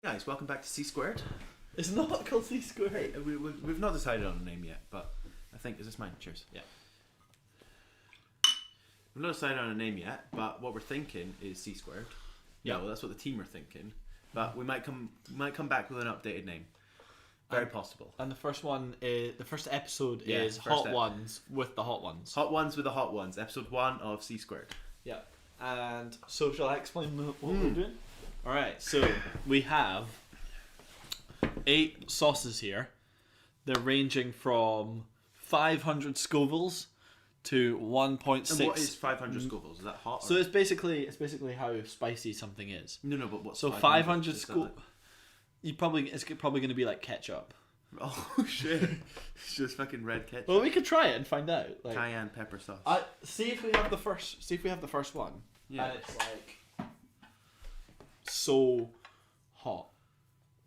Guys, welcome back to C Squared. It's not called C Squared. Hey, we've not decided on a name yet, but I think... Is this mine? Cheers. Yeah. We've not decided on a name yet, but what we're thinking is C Squared. Yeah, well, that's what the team are thinking. But we might come back with an updated name. Very possible. And the first one is... The first episode is Hot Ones with the Hot Ones. Hot Ones with the Hot Ones. Episode 1 of C Squared. Yeah. And so shall I explain what we're doing? Alright, so we have 8 sauces here. They're ranging from 500 Scovilles to 1.6. And what is 500 Scovilles? Is that hot? So it's basically how spicy something is. No, but what's so 500 Scovilles? It's probably going to be like ketchup. Oh shit! It's just fucking red ketchup. Well, we could try it and find out. Like, cayenne pepper sauce. See if we have the first one. Yeah. And it's like so hot.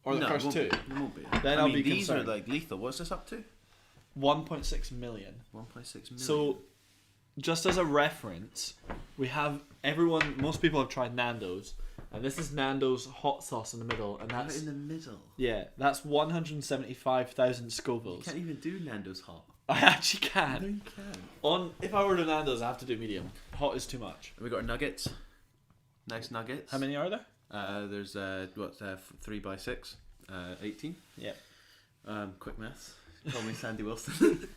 Or the first two. It won't be. Then I'll be these concerned. are like lethal. What's this up to? 1.6 million. 1.6 million. So, just as a reference, we have most people have tried Nando's, and this is Nando's hot sauce in the middle, and that's in the middle. Yeah, that's 175,000 Scovilles. You can't even do Nando's hot. I actually can. No, you can. If I order Nando's, I have to do medium. Hot is too much. We got our nuggets. Nice nuggets. How many are there? There's 3 by 6, 18. Yeah. Quick maths. Call me Sandy Wilson.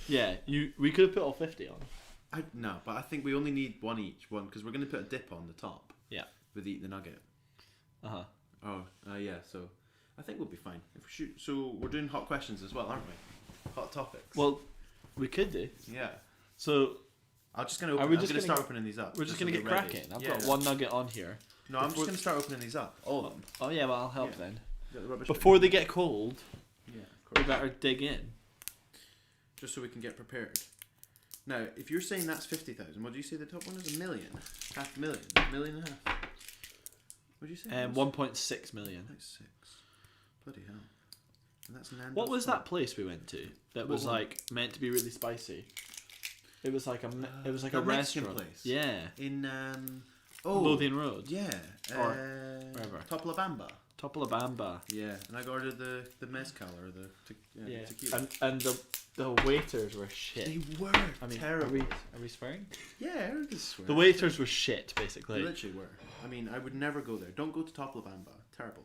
Yeah, we could have put all 50 on. No, but I think we only need one each. One because we're going to put a dip on the top. Yeah. With the nugget. Yeah. So I think we'll be fine if we shoot. So we're doing hot questions as well, aren't we? Hot topics. Well, we could do. Yeah. So I'm just going to start opening these up. We're just going to get cracking. I've got one nugget on here. No, I'm just going to start opening these up. All of them. Oh yeah, well I'll help then. The Before they get cold, of we course. better dig in. Just so we can get prepared. Now, if you're saying that's 50,000, what do you say the top one is? 1 million? Half a million? Million and a half? What do you say? 1.6 million. 1.6. Bloody hell. And that's Nando's. What was that place we went to that was like meant to be really spicy? It was like a the Mexican restaurant place. Yeah. In Lothian Road. Yeah. Or wherever. Topolobamba. Topolobamba. Yeah, and I ordered the mezcal or the tequila. And the waiters were shit. They were terrible. Are we swearing? Yeah, I just swear. The waiters were shit, basically. They literally were. I mean, I would never go there. Don't go to Topolobamba. Terrible.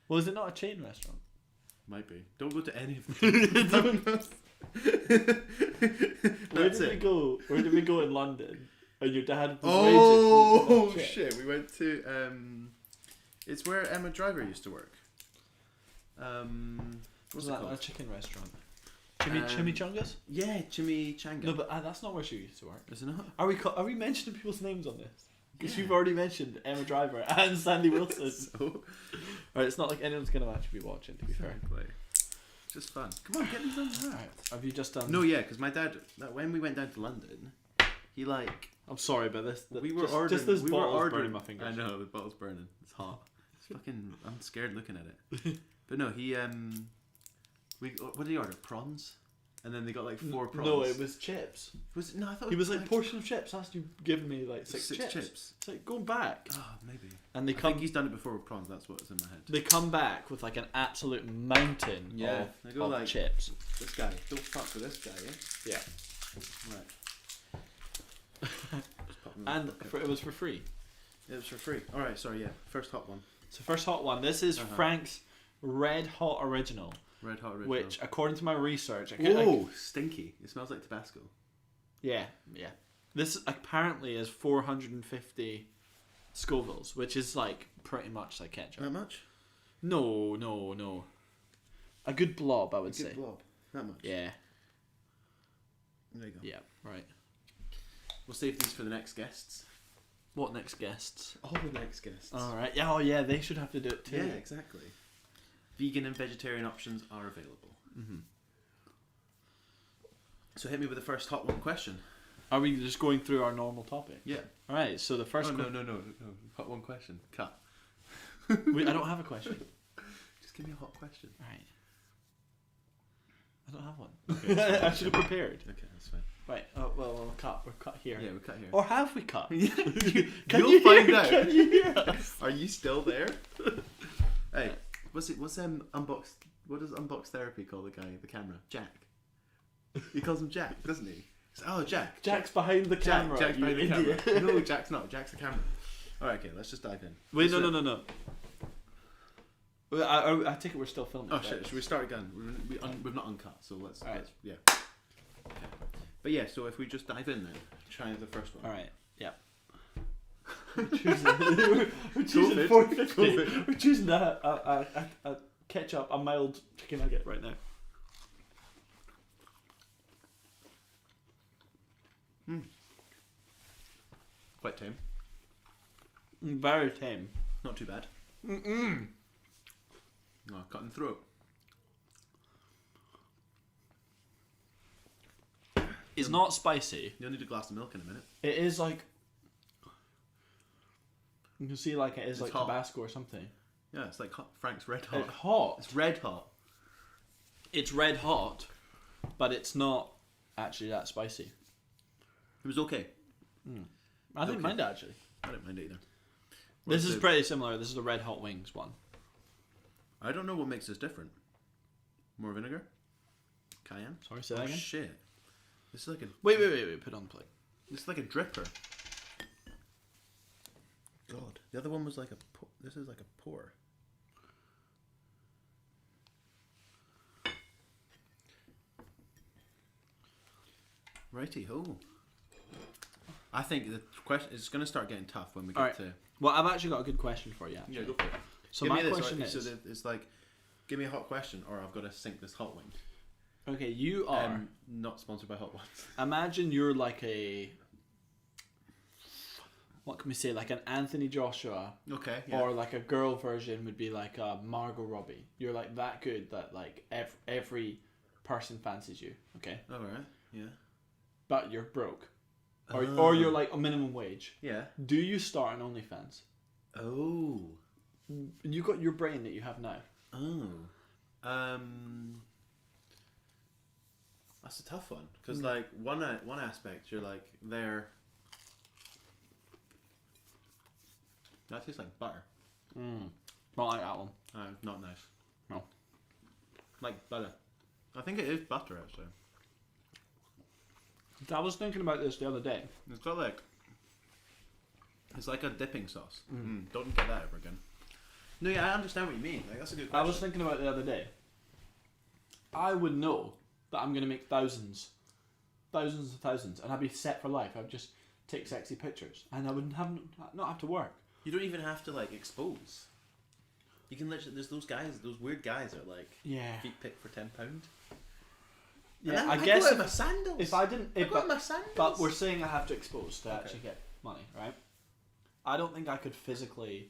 Well, is it not a chain restaurant? Might be. Don't go to any of them. Where did we go in London? And your dad was Oh raging. shit! We went to it's where Emma Driver used to work. What's it called? A chicken restaurant. Chimichangas? Yeah, Chimichanga. No, but that's not where she used to work. Is it not? Are we mentioning people's names on this? Because you've already mentioned Emma Driver and Sandy Wilson. So, Alright, it's not like anyone's going to actually be watching, to be fair. Just fun. Come on, get these on the Alright, have you just done... No, yeah, because my dad, when we went down to London, he like... I'm sorry, but this... We were ordering... This bottle's burning my fingers. I know, the bottle's burning. It's hot. It's fucking... I'm scared looking at it. But no, he... what did he order? Prawns? And then they got like 4 prawns. No, it was chips. Was it? No, I thought he was like portion of chips. That's you giving me like 6 chips. It's like going back. Oh, maybe. And I think he's done it before with prawns. That's what's in my head. They come back with like an absolute mountain they go of like, chips. This guy, don't fuck with this guy, yeah. Right. And it was for free. It was for free. All right, sorry, yeah. First hot one. So first hot one. This is Frank's Red Hot Original. Red Hot Original. Which, according to my research, stinky! It smells like Tabasco. Yeah. This apparently is 450 Scovilles, which is like pretty much like ketchup. That much? No. A good blob, I would say. A good blob. That much? Yeah. There you go. Yeah, right. We'll save these for the next guests. What next guests? All the next guests. Alright. Yeah, yeah, they should have to do it too. Yeah, exactly. Vegan and vegetarian options are available. Mm-hmm. So hit me with the first hot one question. Are we just going through our normal topic? Yeah. Alright, so the first No. Hot one question. Cut. Wait, I don't have a question. Just give me a hot question. Alright. I don't have one. Okay, I should have prepared. Okay, that's fine. Right. Oh, well, we'll cut. We're cut here. Yeah, we'll cut here. Or have we cut? You'll find out. Can you hear us? Are you still there? Hey, what's unbox? What does unbox therapy call the guy? The camera, Jack. He calls him Jack, doesn't he? Oh, Jack. Jack's behind the camera. Jack's behind the idiot. camera. No, Jack's not. Jack's the camera. All right, okay. Let's just dive in. Wait, no. I take it we're still filming. Oh right? shit! Should we start again? We've not uncut, so let's. All right. Let's yeah. Okay. But yeah, so if we just dive in then, try the first one. All right. Yeah. We're choosing 450. COVID. We're choosing a ketchup, a mild chicken nugget right now. Quite tame. Very tame. Not too bad. Mm-mm. Oh, cutting throat. It's not spicy. You'll need a glass of milk in a minute. It is like you can see, like it is It's like hot. Tabasco or something. Yeah, it's like Frank's Red Hot. It's hot. It's red hot. It's red hot, but it's not actually that spicy. It was okay. I didn't Okay. mind it actually. I didn't mind it either. This What's is the- pretty similar. This is the red hot wings one. I don't know what makes this different. More vinegar? Cayenne? Sorry, say that Oh again. shit. This is like a Wait. Put it on the plate. this is like a dripper. God. The other one was like a this is like a pour. Righty ho. I think the question is going to start getting tough when we get Alright. to. Well, I've actually got a good question for you. Actually. Yeah, go for it. So Give my me this, question right? is, So it's like, give me a hot question, or I've got to sink this hot wing. okay, you are. Not sponsored by Hot Ones. Imagine you're like a. What can we say? Like an Anthony Joshua, Okay. Yeah. or like a girl version would be like a Margot Robbie. You're like that good that like every person fancies you. Okay, All right. Yeah. but you're broke, Oh. or you're like a minimum wage. Yeah. Do you start an OnlyFans? Oh. You got your brain that you have now. Oh. That's a tough one because like one aspect you're like there. That tastes like butter. Not like that one. Not nice. No. Like butter. I think it is butter actually. I was thinking about this the other day. It's got like. It's like a dipping sauce. Don't get that ever again. No, yeah, I understand what you mean. Like that's a good question. I was thinking about it the other day. I would know that I'm going to make thousands and thousands, and I'd be set for life. I'd just take sexy pictures, and I wouldn't not have to work. You don't even have to like expose. You can literally. There's those guys, those weird guys that are like Yeah. feet pick for £10. Yeah, I I guess go out in if, my sandals. if I didn't, I go out in my sandals. but we're saying I have to expose to Okay. actually get money, right? I don't think I could physically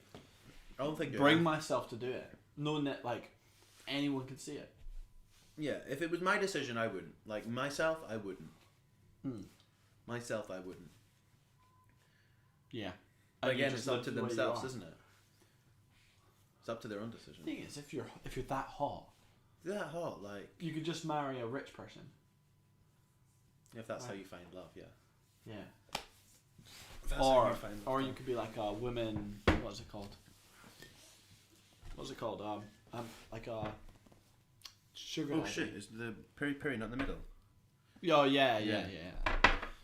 I don't think bring myself to do it, knowing that like anyone could see it. Yeah, if it was my decision, I wouldn't. Like myself, I wouldn't. Myself, I wouldn't. Yeah. But And you again, just it's up live to the way you themselves, are. isn't it? It's up to their own decision. The thing is, if you're that hot, Is that hot? Like, you could just marry a rich person. if that's how you find love, yeah. Yeah. If that's how Or you find love, or then- you could be like a woman. What's it called? Like a sugar. Oh daddy. shit! Is the peri peri not in the middle? Oh yeah.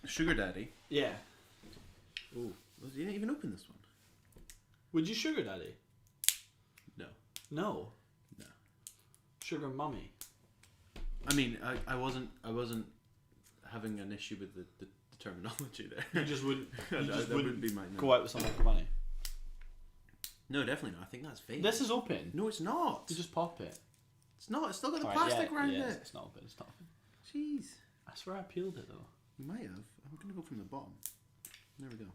Sugar daddy. Yeah. Oh, you didn't even open this one. Would you sugar daddy? No. No. No. Sugar mummy. I mean, I wasn't having an issue with the terminology there. You just wouldn't. You That just wouldn't wouldn't be my no. go out with someone for money. No, definitely not. I think that's fake. This is open. No, it's not. You just pop it. It's not. It's still got the Alright, plastic around yeah, it. It's not open. It's not open. Jeez. I swear I peeled it though. You might have. I'm gonna go from the bottom. There we go.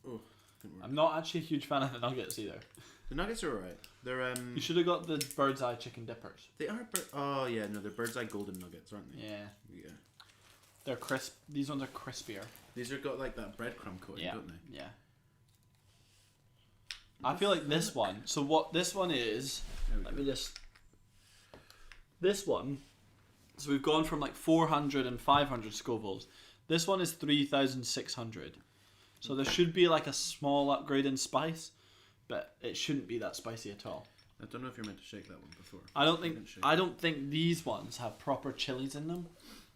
Oh, didn't work. I'm not actually a huge fan of the nuggets either. The nuggets are alright. They're You should have got the bird's eye chicken dippers. They are. Oh yeah, no, they're bird's eye golden nuggets, aren't they? Yeah. Yeah. They're crisp. These ones are crispier. These are got like that breadcrumb coating, Yeah. don't they? Yeah. I feel like this one. So what this one is? There we Let go. me just. This one. So we've gone from like 400 and 500 Scovilles. This one is 3,600. So there should be like a small upgrade in spice, but it shouldn't be that spicy at all. I don't know if you're meant to shake that one before. I don't didn't shake. think these ones have proper chilies in them.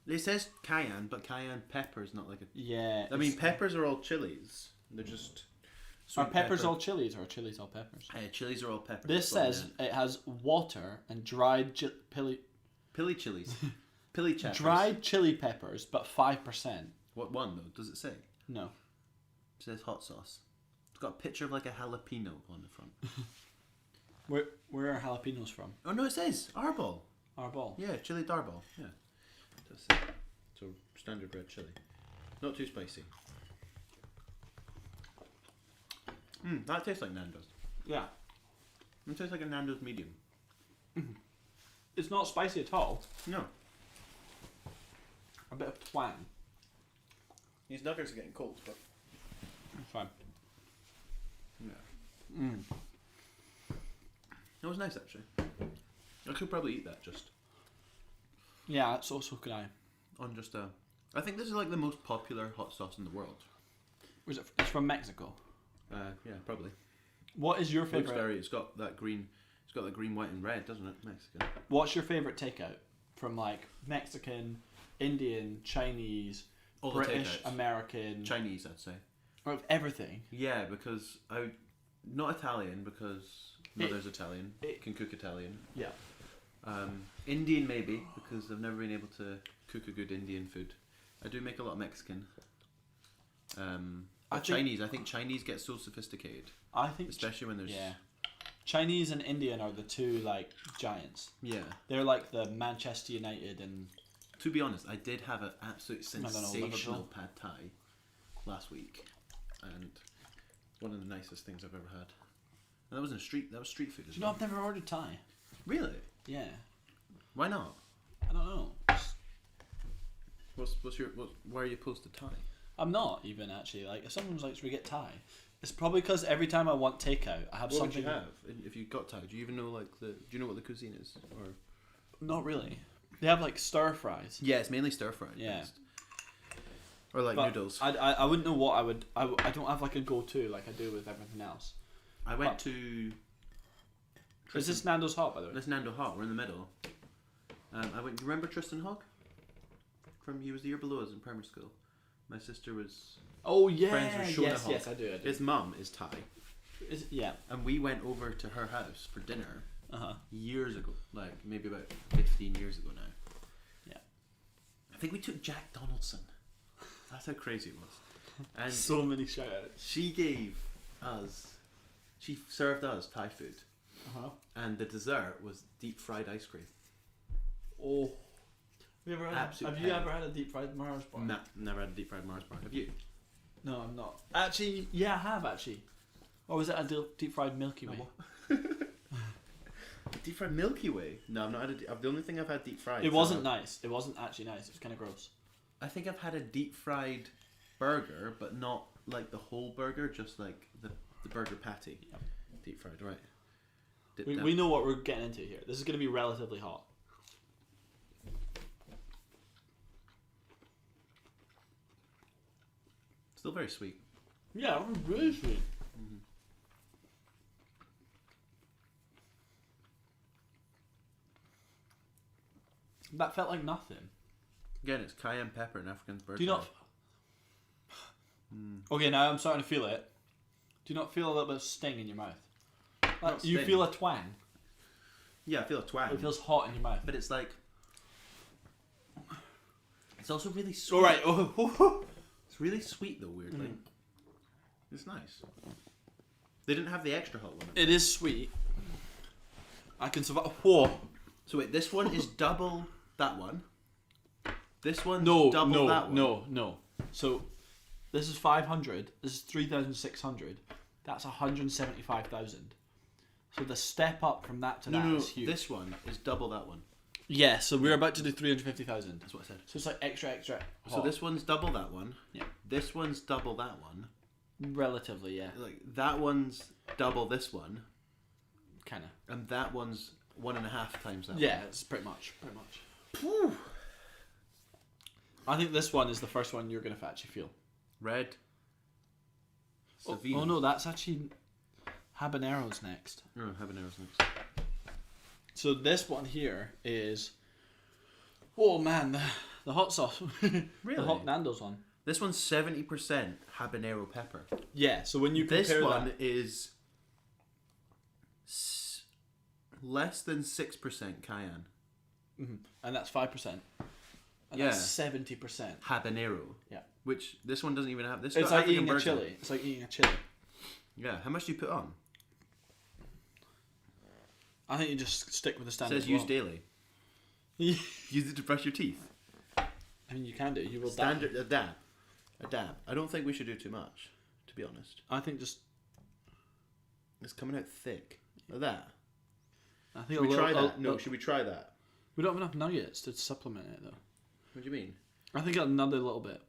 It says cayenne, but cayenne pepper is not like a. Yeah. I mean, peppers are all chilies. They're just. Are sweet peppers pepper. all chilies or are chilies all peppers? Chilies are all peppers. This but, says it has water and dried Pilly chilies. Pilly cheppers. dried chili peppers, but 5%. What one though? Does it say? No. It says hot sauce. It's got a picture of like a jalapeno on the front. Where are jalapenos from? Oh no, it says arbol. Arbol. Yeah, chili d'arbol. Yeah. That's it. So standard red chili. Not too spicy. That tastes like Nando's. Yeah. It tastes like a Nando's medium. It's not spicy at all. No. A bit of twang. These nuggets are getting cold, but It's fine. yeah. That was nice actually. I could probably eat that just Yeah, so could I. on just a. I think this is like the most popular hot sauce in the world. Was it? It's from Mexico. Yeah, probably. What is your Looks favorite? very. It's got that green. It's got that green, white, and red, doesn't it? Mexican. What's your favorite takeout from like Mexican, Indian, Chinese, All the British, takeouts. American, Chinese, I'd say. or of everything? Yeah, because not Italian because mother's Italian, can cook Italian. Yeah. Indian maybe because I've never been able to cook a good Indian food. I do make a lot of Mexican. Chinese. I think Chinese get so sophisticated, I think especially when there's Chinese and Indian are the two like giants. yeah. They're like the Manchester United and To be honest, I did have an absolute sensational Liverpool. pad thai last week, and one of the nicest things I've ever had. And that was street food. As you know well. I've never ordered Thai. Really? Yeah. Why not? I don't know. Why are you opposed to Thai? I'm not even actually like if someone's like should we get Thai? It's probably because every time I want takeout, I have What something. would you have if you got Thai? Do you even know do you know what the cuisine is? Or Not really. They have like stir fries. yeah, it's mainly stir fried. Yeah. Or like But noodles. I wouldn't know what I would. I don't have like a go to like I do with everything else. I went but- to. Is this Nando's Hot by the way? This Nando Hot. We're in the middle. I went. You remember Tristan Hogg? He was the year below us in primary school. My sister was. Oh yeah. Friends with Shona Yes, Hogg. yes, I do. His mum is Thai, Yeah. and we went over to her house for dinner Uh-huh. years ago, like maybe about 15 years ago now. Yeah. I think we took Jack Donaldson. That's how crazy it was. And So many shout outs. she served us Thai food, Uh-huh. and the dessert was deep fried ice cream. Oh. Have you pain. ever had a deep fried Mars bar? Nah, never had a deep fried Mars bar. Have you? No, I'm not. Actually, yeah, I have actually. Or was it a deep fried Milky Way? Deep fried Milky Way? No, I've not had the only thing I've had deep fried. It wasn't nice. It wasn't actually nice. It was kind of gross. I think I've had a deep fried burger, but not like the whole burger, just like the burger patty. Yep. Deep fried, right? We know what we're getting into here. This is going to be relatively hot. Still very sweet. Yeah, really sweet. Mm-hmm. That felt like nothing. Again, it's cayenne pepper and African bird. Do you not? Okay, now I'm starting to feel it. Do you not feel a little bit of sting in your mouth? Like, Not you sting. feel a twang. Yeah, I feel a twang. It feels hot in your mouth. But it's like. It's also really sweet. All right. Oh. It's really sweet though, weirdly. It's nice. They didn't have the extra hot one. It is sweet. I can survive. Whoa. So wait, this one is double that one. This one's No, double that one. no. So, this is 500. This is 3,600. That's 175,000. So the step up from that to that is huge. This one is double that one. Yeah. So we're about to do 350,000. That's what I said. So it's like extra. So hot. this one's double that one. Yeah. This one's double that one. Relatively, yeah. Like that one's double this one, Kind of. and that one's 1.5 times that. Yeah, it's pretty much. One. I think this one is the first one you're going to actually feel. Red. Oh Savino. no, that's actually Habanero's next. Oh, habanero's next. So this one here is... Oh man, the hot sauce. Really? The hot Nando's one. This one's 70% habanero pepper. Yeah, so when you compare This one that... is less than 6% cayenne. Mm-hmm. And that's 5%. And Yeah. that's 70%. Habanero. Yeah. Which this one doesn't even have. This It's got like African eating a virgin. chili. It's like eating a chili. Yeah. How much do you put on? I think you just stick with the It standard. says use daily. Use it to brush your teeth. I mean, you can do. You will Standard a dab. A dab. I don't think we should do too much, to be honest. I think just... It's coming out thick. Like that. I think Should we try that? No, should we try that? We don't have enough nuggets to supplement it, though. What do you mean? I think another little bit.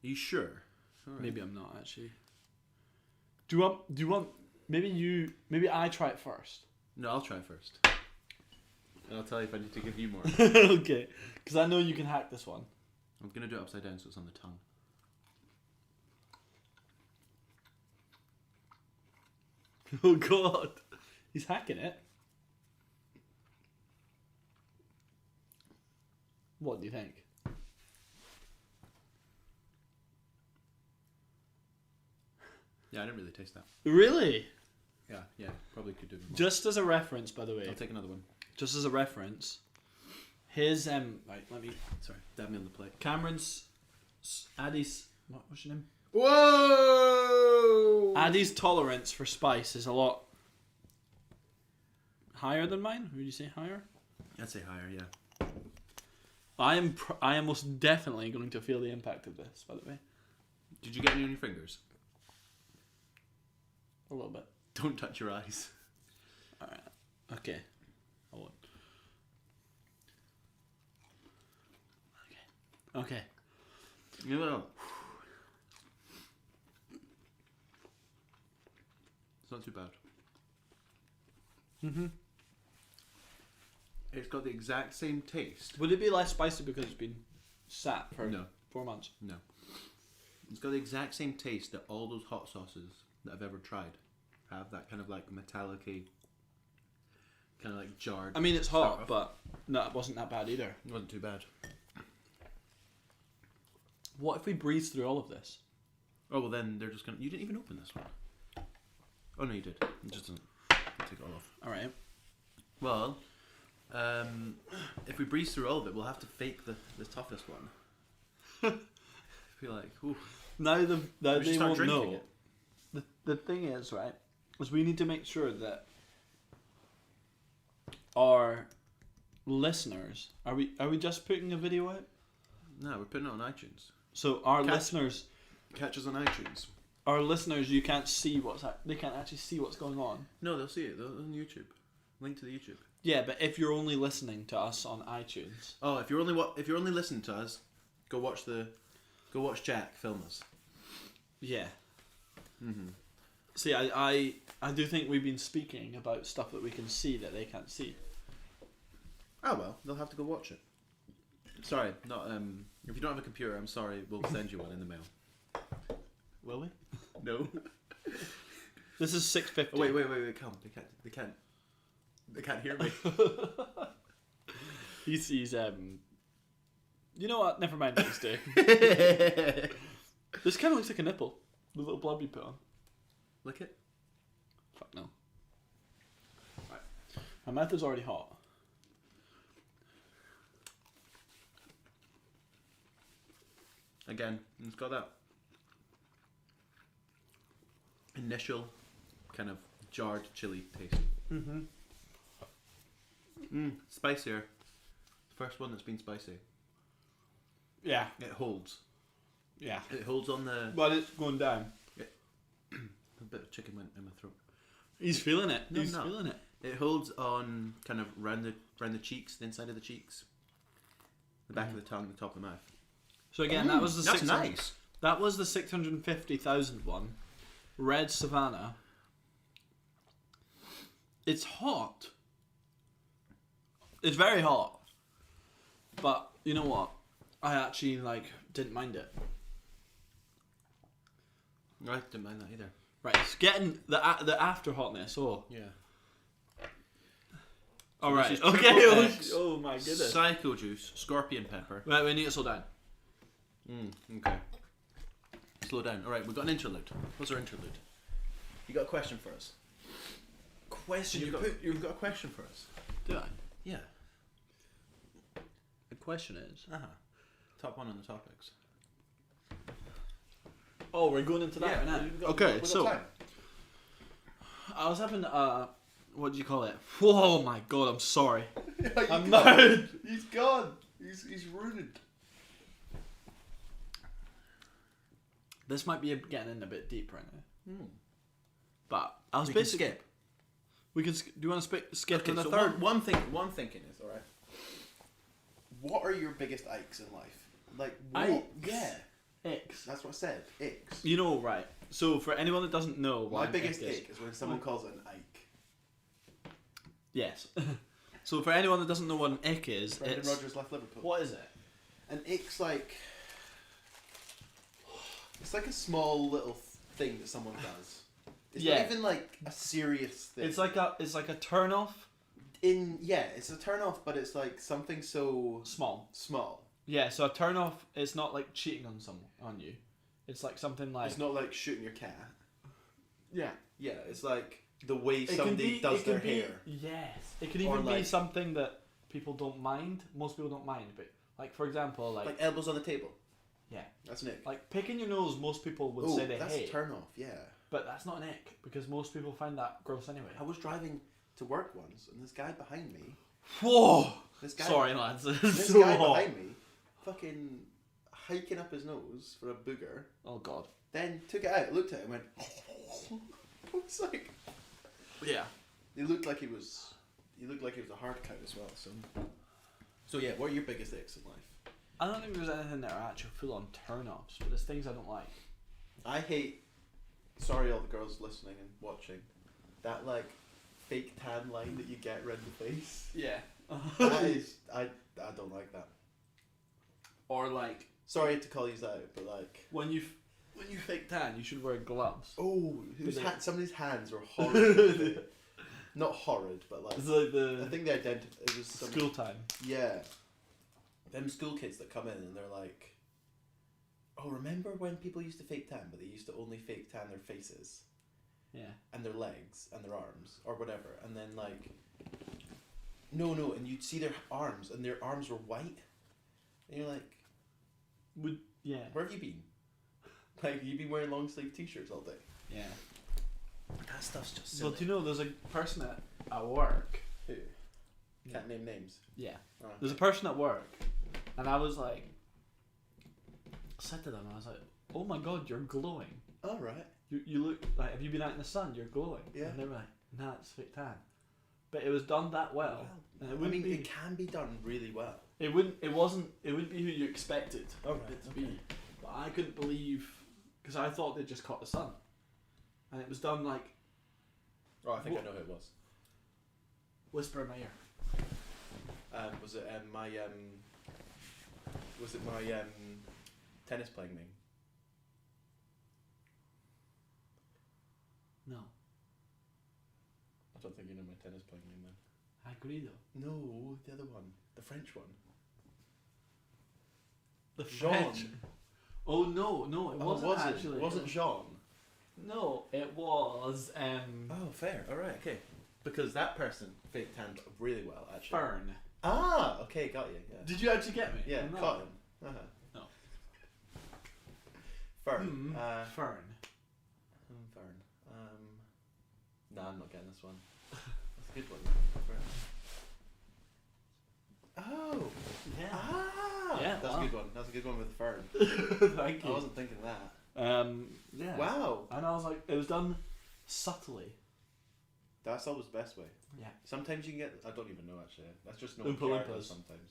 Are you sure? All right. Maybe I'm not, actually. Do you want... Maybe I try it first. No, I'll try first. And I'll tell you if I need to give you more. Okay. Because I know you can hack this one. I'm going to do it upside down so it's on the tongue. Oh, God. He's hacking it. What do you think? Yeah, I didn't really taste that. Really? Yeah, probably could do more. Just as a reference, by the way. I'll take another one. Just as a reference. His, right, let me... Sorry, dab me on the plate. Cameron's... Addie's... What's your name? Whoa! Addie's tolerance for spice is a lot higher than mine. Would you say higher? I'd say higher, yeah. I am most definitely going to feel the impact of this, by the way. Did you get any on your fingers? A little bit. Don't touch your eyes. Alright. Okay. I won't. Okay. You know. It's not too bad. Mm-hmm. It's got the exact same taste. Would it be less spicy because it's been sat for No. 4 months? No. It's got the exact same taste that all those hot sauces that I've ever tried have. That kind of like metallic-y, kind of like jarred. I mean, it's hot, stuff. but no, it wasn't that bad either. It wasn't too bad. What if we breeze through all of this? Oh, well then they're just gonna... You didn't even open this one. Oh no, you did. It just doesn't... Take it all off. Alright. Well, if we breeze through all of it, we'll have to fake the toughest one. I feel like, ooh. Now We should they start won't drinking know. it. The thing is, right, is we need to make sure that our listeners... Are we just putting a video out? No, we're putting it on iTunes. So our listeners... Catch us on iTunes. Our listeners, you can't see they can't actually see what's going on. No, they'll see it. They'll on YouTube. Link to the YouTube. Yeah, but if you're only listening to us on iTunes, Oh, if you're only listening to us, go watch Jack film us. yeah. Mm-hmm. See, I do think we've been speaking about stuff that we can see that they can't see. Oh well, they'll have to go watch it. Sorry, not if you don't have a computer, I'm sorry. We'll send you one in the mail. Will we? No. This is 6:50. Oh, wait, come. They can't hear me. He's you know what? Never mind what he's doing. This kind of looks like a nipple. The little blob you put on. Lick it. Fuck no. Right. My mouth is already hot. Again, it's got that initial kind of jarred chili taste. Spicier. First one that's been spicy. Yeah. It holds. Yeah. It holds on the... But it's going down. A bit of chicken went in my throat. He's feeling it. No, He's I'm not. feeling it. It holds on kind of round the cheeks, the inside of the cheeks, the back of the tongue, the top of the mouth. So again, that was the That's 600 nice. That was the 650,000 one. Red Savannah. It's hot. It's very hot. But you know what? I actually didn't mind it. I didn't mind that either. Right, it's getting the after hotness. Oh. Yeah. All this right. is Okay. triple X, Oh my goodness. Psycho juice, scorpion pepper. Right, we need to slow down. Okay. Slow down. All right, we've got an interlude. What's our interlude? You got a question for us? Question? You've got a question for us? Do I? Yeah. The question is. Top one on the topics. Oh, we're going into that right now. Okay, so I was having what do you call it? Whoa, my god! I'm sorry. I'm mad. He's gone. He's ruined. This might be getting in a bit deep right now. But I was We can basically skip. We can. Do you want to skip Okay, to the so third? one thinking is alright. What are your biggest ikes in life? Like what? Ikes? Yeah, Icks. that's what I said. Icks. You know, right? So for anyone that doesn't know, My what biggest ick ick is when someone calls it an ike. Yes. So for anyone that doesn't know what an ick is, Brendan it's Rodgers left Liverpool. what is it? An ick's like it's like a small little thing that someone does. It's Yeah. not even like a serious thing. It's like a turn off. It's a turn off, but it's like something so Small. small. Yeah. So a turn off. It's not like cheating on you. It's like something like. It's not like shooting your cat. Yeah. Yeah, it's like the way It can somebody be. does It can their be. hair. Yes. It can Or even be like- something that people don't mind. Most people don't mind, but like for example, Like elbows on the table. yeah, That's an ick. like picking your nose. Most people would Oh, say they that's hate, a turn off, yeah. but that's not an ick because most people find that gross anyway. I was driving to work once, and this guy behind me, Whoa! this guy, Sorry, lads. this So guy hot. behind me, fucking hiking up his nose for a booger, Oh god. then took it out, looked at it, and went. I was like, Yeah. he looked like he was a hard cow as well. So yeah, what are your biggest icks in life? I don't think there's anything that are actual full on turn offs, but there's things I don't like. I hate. Sorry, all the girls listening and watching. That like fake tan line that you get around the face. Yeah. That is, I don't like that. Or like Sorry to call you out, but like. when you fake tan, you should wear gloves. Oh, But somebody's hands were horrid. Not horrid, but like. It's like I the think they identified. It was some. school time. Yeah. Them school kids that come in and they're like, oh, remember when people used to fake tan, but they used to only fake tan their faces Yeah. and their legs and their arms or whatever, and then like, no, and you'd see their arms and their arms were white, and you're like, Yeah. where have you been? Like, you've been wearing long sleeve t-shirts all day. Yeah. That stuff's just Well, silly. do you know there's a person at work? Who? Can't name names. Yeah. Oh, There's a person at work, and I was like, I said to them, I was like, oh my god, you're glowing. all right. You look like, have you been out in the sun? You're glowing. Yeah. And they were like, nah, it's fake tan. But it was done that well. And it I wouldn't mean, be. it can be done really well. It wouldn't be who you expected All right, it to be. But I couldn't believe, because I thought they just caught the sun, and it was done like Oh, I think I know who it was. whisper in my ear. Was it my tennis playing name? No, I don't think you know my tennis playing name then. I agree though. No, the other one, the French one. The Jean. French. Oh no, it wasn't actually. It wasn't Jean. No, it was Oh, fair. All right, okay. Because that person fake tanned really well, actually. Fern. Ah, okay, got you. Yeah. Did you actually get me? Yeah, No. cotton. Uh-huh. No. Fern. Fern. Fern. Nah, I'm not getting this one. That's a good one. Fern. Oh. Yeah. Ah. Yeah, That's wow. a good one. That's a good one with Fern. Thank I you. wasn't thinking that. Yeah. Wow. And I was like, it was done subtly. That's always the best way. Yeah. Sometimes you can get. I don't even know actually. That's just no Oompa character Loompas. sometimes.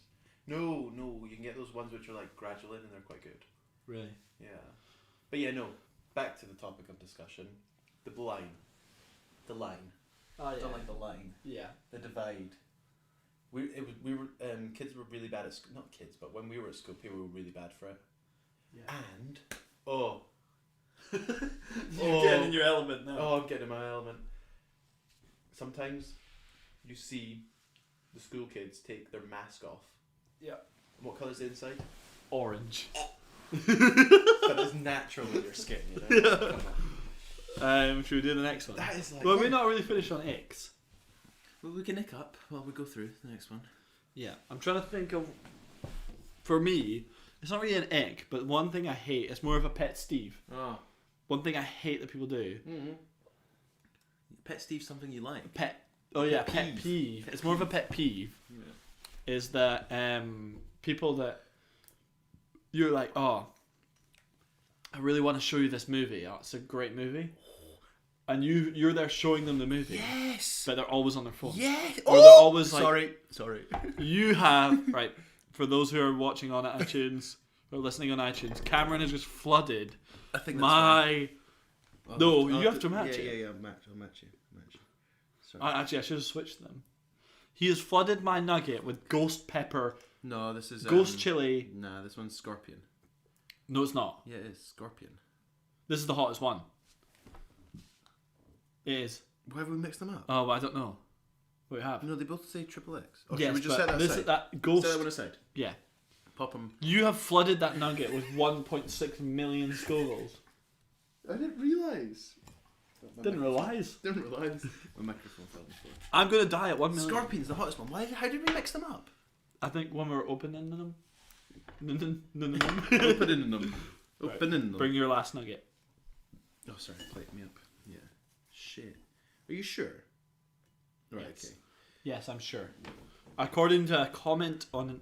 No, you can get those ones which are like gradual in and they're quite good. Really? Yeah. But yeah, no. Back to the topic of discussion. The line. The line. Oh yeah. Don't like the line. Yeah. The divide. Kids were really bad at school. Not kids, but when we were at school, people were really bad for it. Yeah. And You're getting in your element now. Oh, I'm getting in my element. Sometimes you see the school kids take their mask off. Yeah. What colour's the inside? Orange. But it's natural with your skin, you know? Come on. Should we do the next one? That is like... Well, we're not really finished on X. Well, we can nick up while we go through the next one. Yeah. I'm trying to think of... For me, it's not really an ick, but one thing I hate, it's more of a pet Steve. Oh. One thing I hate that people do. Mm-hmm. Pet Steve's something you like. Pet peeve. It's more of a pet peeve. Yeah. Is that people that you're like, oh, I really want to show you this movie. Oh, it's a great movie. And you're there showing them the movie. Yes. But they're always on their phone. Yes. Or they're always like... Sorry. You have... Right. For those who are watching on iTunes or listening on iTunes, Cameron has just flooded I think that's my... No, you have to match it. Yeah. I'll match you. Sorry. Actually, I should have switched them. He has flooded my nugget with ghost pepper. No, this is... Ghost chili. Nah, this one's scorpion. No, it's not. Yeah, it is. Scorpion. This is the hottest one. It is. Why have we mixed them up? Oh, I don't know. What we have? No, they both say triple X. Oh, yes, should we just but set that aside? that ghost... Set that one aside. Yeah. Pop them. You have flooded that nugget with 1.6 million Scovilles. I didn't realise. Didn't realise. My microphone fell before. I'm going to die at 1 million. Scorpion's the hottest one. How did we mix them up? I think when we were opening them. Opening them. Bring your last nugget. Oh, sorry. Plate me up. Yeah. Shit. Are you sure? Right, yes. okay. Yes, I'm sure. According to a comment on...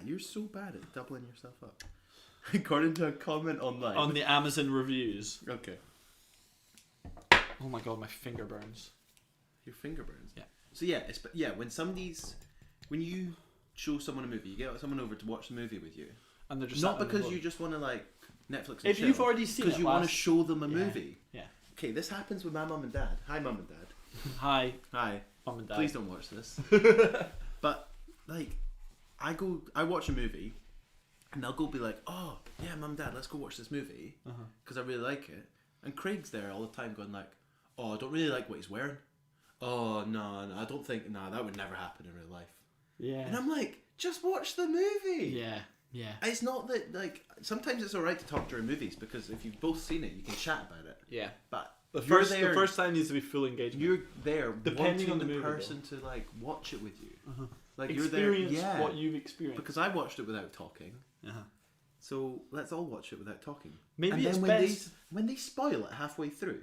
You're so bad at doubling yourself up. According to a comment online. On the Amazon reviews. Okay. Oh my god, my finger burns. Your finger burns? Yeah. So when you show someone a movie, you get someone over to watch the movie with you. And they're just not because you just want to like Netflix and if chill, you've already seen it, because you want to show them a movie. Yeah. Okay, this happens with my mum and dad. Hi, mum and dad. Hi, mum and dad. Please don't watch this. But like, I watch a movie, and they'll go be like, "Oh, yeah, mum, dad, let's go watch this movie because I really like it." And Craig's there all the time, going like, "Oh, I don't really like what he's wearing. Oh, no, I don't think that would never happen in real life." Yeah. And I'm like, just watch the movie. Yeah. Yeah. It's not that, like, sometimes it's alright to talk during movies because if you've both seen it, you can chat about it. Yeah. But the first time needs to be full engagement. You're there depending wanting on the the movie, person to, like, watch it with you. Like, experience you're there. What you've experienced. Because I watched it without talking. So let's all watch it without talking. Maybe and it's then best... when they spoil it halfway through,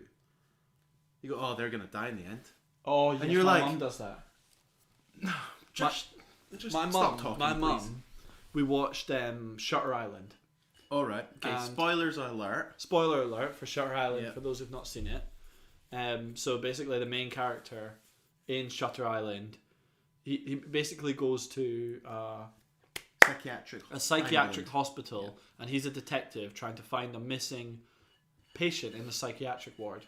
you go, "Oh, they're going to die in the end." Oh, yes, and you're my like... mum does that. Just my stop mum, talking, my please. mum, we watched Shutter Island. Alright, okay, And spoilers alert. Spoiler alert for Shutter Island, Yeah. for those who've not seen it. So basically the main character in Shutter Island, he basically goes to A psychiatric hospital, and he's a detective trying to find a missing patient in the psychiatric ward.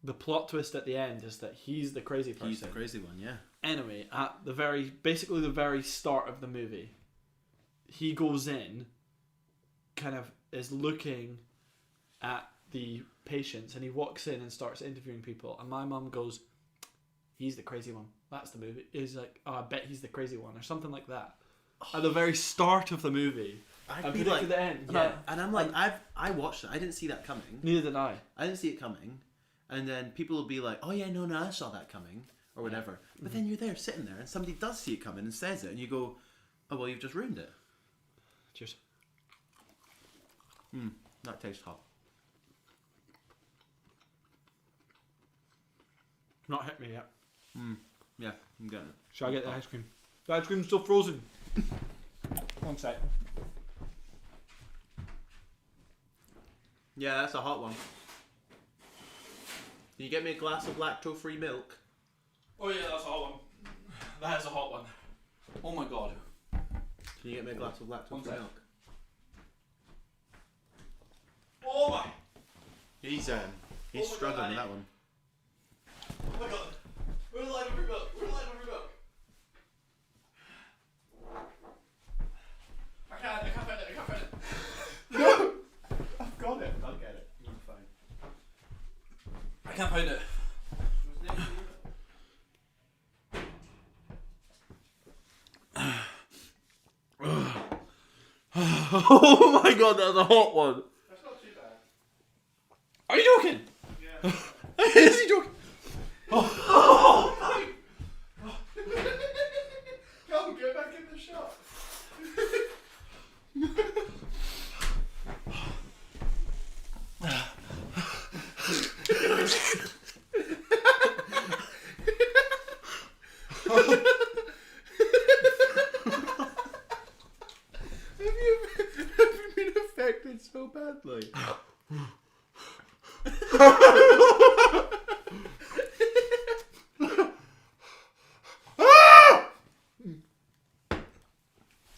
The plot twist at the end is that he's the crazy person. He's the crazy one, yeah. Anyway, at the very start of the movie, he goes in, kind of is looking at the patients, and he walks in and starts interviewing people, and my mum goes, "He's the crazy one. That's the movie." He's like, "Oh, I bet he's the crazy one," or something like that. At the very start of the movie. I'd be like, to the end. Yeah, and I'm like, I watched it. I didn't see that coming. Neither did I. I didn't see it coming. And then people will be like, "Oh yeah, no, I saw that coming," or whatever. But then you're there sitting there, and somebody does see it coming and says it, and you go, "Oh well, you've just ruined it." Cheers. That tastes hot. Not hit me yet. Yeah, I'm getting it. Shall I get the ice cream? The ice cream's still frozen. One sec. Yeah, that's a hot one. Can you get me a glass of lactose-free milk? Oh yeah, that's a hot one. That is a hot one. Oh my god. Can you get me a glass of lactose-free milk? Oh my! He's Oh my struggling God, with that one. Oh my god. Where's the lactose-free milk? Where's the lactose-free milk? I can't find it. Oh my god, that's a hot one. That's not too bad. Are you joking? Yeah. Is he joking? Oh my! Come, get back in the shot. Have you been affected so badly?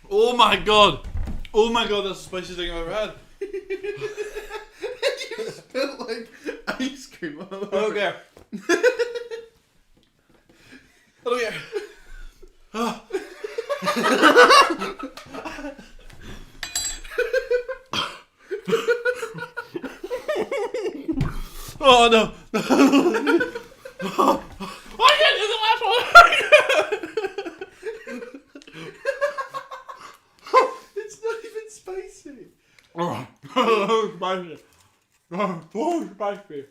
Oh my god! Oh my god, that's the spiciest thing I've ever had. You spilled like ice cream all over. I don't care. I don't care. Oh no! Oh, I can't do the last one! It's not even spicy. Oh, spicy. Oh, spicy.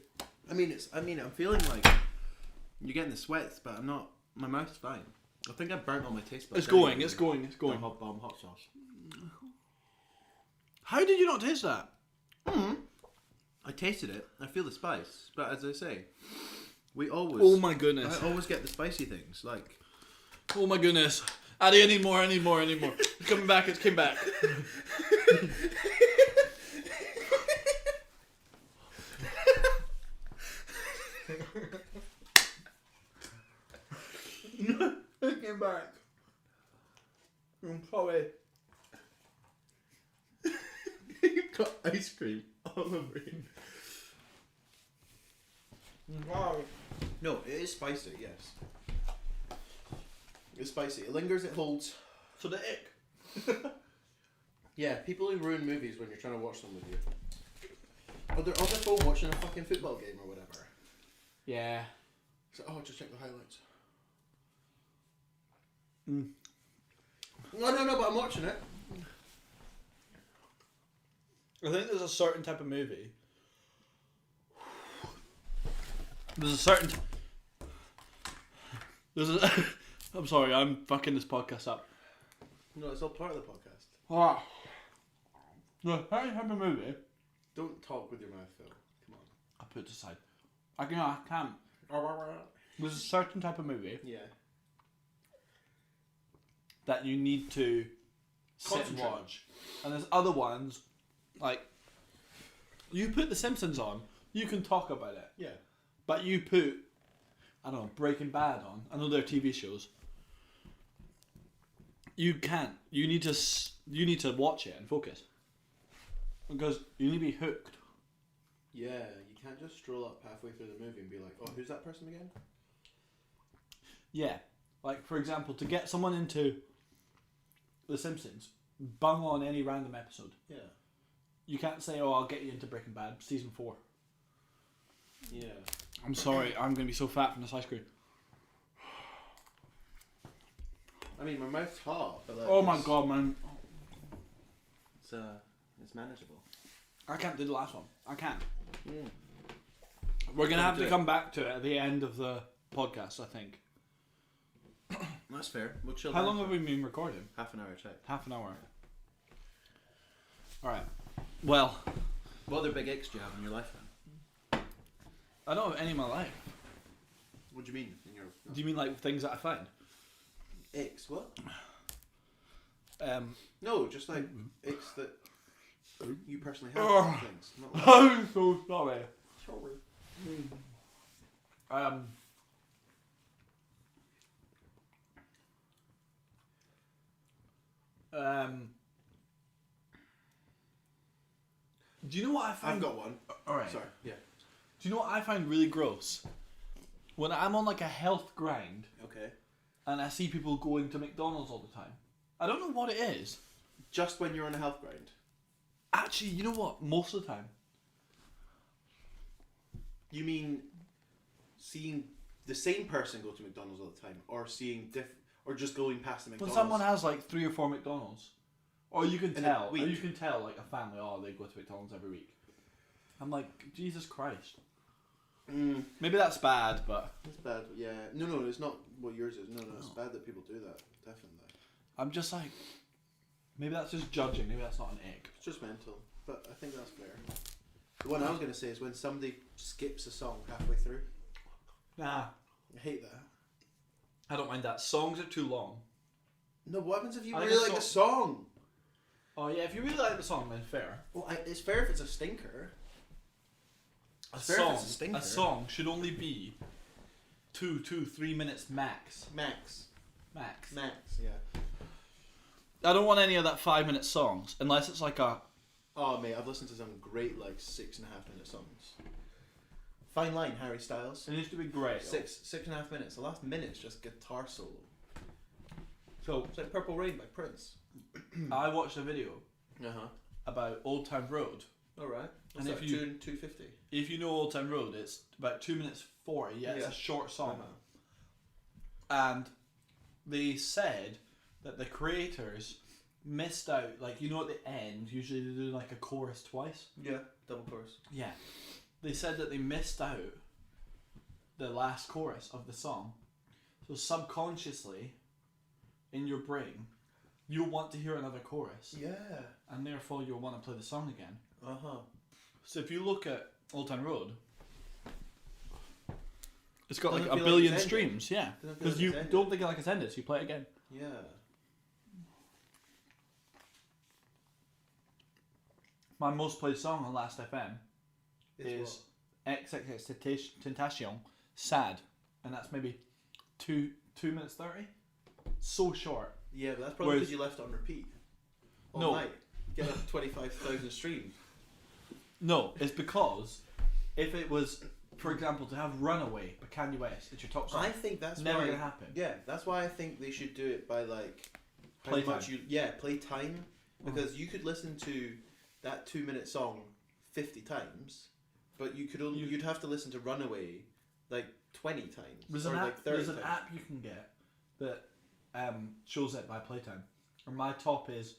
I'm feeling like you're getting the sweats, but I'm not. My mouth's fine. I think I burnt all my taste buds. It's going. Hot bomb, hot sauce. How did you not taste that? I tasted it. I feel the spice, but as I say, we always. Oh my goodness. I always get the spicy things. Like, Oh my goodness. Addy, I need more. It's coming back, it came back. It came back. I'm sorry. you've got ice cream all over you. Wow. No, it is spicy. Yes, it's spicy. It lingers. It holds. So the ick. Yeah, people who ruin movies when you're trying to watch them with you. Or they're on their phone watching a fucking football game or whatever. Yeah. So, just check the highlights. Mm. No, but I'm watching it. I think there's a certain type of movie. There's a certain. I'm sorry, I'm fucking this podcast up. No, it's all part of the podcast. Ah. The certain type of movie. Don't talk with your mouth, Phil. Come on. I put it aside. I can't. There's a certain type of movie Yeah. that you need to sit and Concentrate. watch, and there's other ones like you put The Simpsons on, you can talk about it, Yeah. but you put I don't know Breaking Bad on. I know they're TV shows. You can't. You need to watch it and focus because you need to be hooked. Yeah, you can't just stroll up halfway through the movie and be like, oh, who's that person again? Yeah, like for example, to get someone into The Simpsons, bung on any random episode. Yeah. You can't say, "Oh, I'll get you into Breaking Bad, season 4." Yeah. I'm sorry, I'm gonna be so fat from this ice cream. I mean, my mouth's hot, but like, Oh my god, man! it's manageable. I can't do the last one. I can't. Mm. We're gonna have do to it. come back to it at the end of the podcast, I think. That's fair. We'll chill. How down long for have we been recording? half an hour check. Half an hour. All right. Well, What other big aches do you have in your life then? I don't have any in my life. What do you mean? In your Do you mean like things that I find? aches? What? Um. No, just like aches that you personally have. Oh. Things. Not like, I'm so sorry. sorry. Um. Do you know what I find? I've got one. All right. Sorry. Yeah. Do you know what I find really gross? When I'm on like a health grind Okay. and I see people going to McDonald's all the time. I don't know what it is. Just when you're on a health grind. Actually, you know what? Most of the time. You mean seeing the same person go to McDonald's all the time, or seeing or just going past the When McDonald's? someone has like 3 or 4 McDonald's. Or you can In a tell. Or week. you can tell like a family. Oh, they go to McDonald's every week. I'm like, Jesus Christ. Maybe that's bad, but It's bad. Yeah. No, it's not what yours is. No, it's bad that people do that. Definitely. I'm just like, maybe that's just judging. Maybe that's not an ick. It's just mental, but I think that's fair. The one I was gonna say is when somebody skips a song halfway through. Nah, I hate that. I don't mind that. Songs are too long. No, what happens if you I like really a like the song? Oh yeah, if you really like the song, then fair. Well, it's fair if it's a stinker. A It's fair if it's a stinker. song should only be 3 minutes max. Max, yeah. I don't want any of that 5-minute songs unless it's like a. Oh mate, I've listened to some great like 6.5-minute songs. Fine Line, Harry Styles. It needs to be great. 6.5 minutes. The last minute's just guitar solo. So It's like Purple Rain by Prince. I watched a video Uh-huh. about Old Town Road. Alright. And And if if you- 250. If you know Old Town Road, it's about 2 minutes 40. Yeah, it's Yeah. a short song. Uh-huh. And they said that the creators missed out, like, you know, at the end, usually they do like a chorus twice. Yeah, double chorus. Yeah. They said that they missed out the last chorus of the song. So subconsciously, in your brain, you'll want to hear another chorus. Yeah. And therefore you'll want to play the song again. Uh-huh. So if you look at Old Town Road, it's got Doesn't like a feel like billion it's ended. streams, yeah. Doesn't feel Because like you it's ended. don't think it like it's ended, so you play it again. Yeah. My most played song on Last FM Is is XXX Tentacion, Sad. And that's maybe 2 minutes 30. So short. Yeah, but that's probably Whereas- because you left it on repeat. All No. night. Get like 25,000 streams. No, it's because if it was, for example, to have Runaway by Kanye West, it's your top song. I think that's Never why, gonna happen. Yeah, that's why I think they should do it by like how Playtime. much you play time, because you could listen to that 2-minute song 50 times, but you could only you'd have to listen to Runaway like 20 times There's or an, like app, 30 there's an times. app you can get that shows it by playtime. And my top is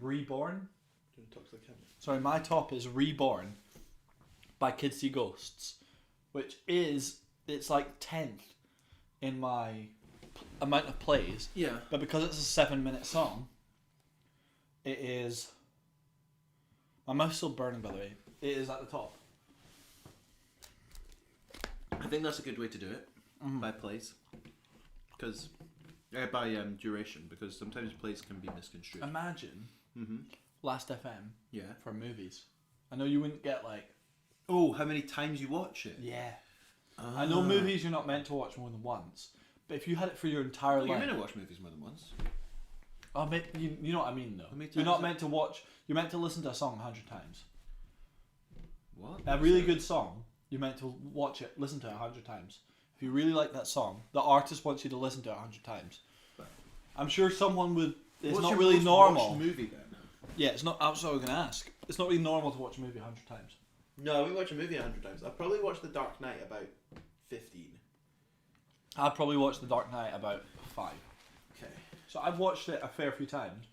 Reborn. Do you want to talk to the camera? Sorry, my top is Reborn by Kids See Ghosts, which is, it's like 10th in my amount of plays, Yeah. but because it's a 7-minute song, it is. My mouth's still burning, by the way. It is at the top. I think that's a good way to do it by plays, because by duration, because sometimes plays can be misconstrued. Imagine Last FM Yeah. for movies. I know you wouldn't get like. Oh, how many times you watch it? Yeah. I know movies you're not meant to watch more than once, but if you had it for your entire You're life. meant to watch movies more than once. Oh, you know what I mean, though. many You're times not is meant to watch. You're meant to listen to a song 100 times. What? A really good song, you're meant to watch it, listen to it 100 times. If you really like that song, the artist wants you to listen to it 100 times. I'm sure someone would. It's What's not your really most normal. watched movie then? Yeah, it's not. That's what I was going to ask. It's not really normal to watch a movie 100 times. No, we watch a movie 100 times. I've probably watched The Dark Knight about 15. I'd probably watch The Dark Knight about 5. Okay. So I've watched it a fair few times,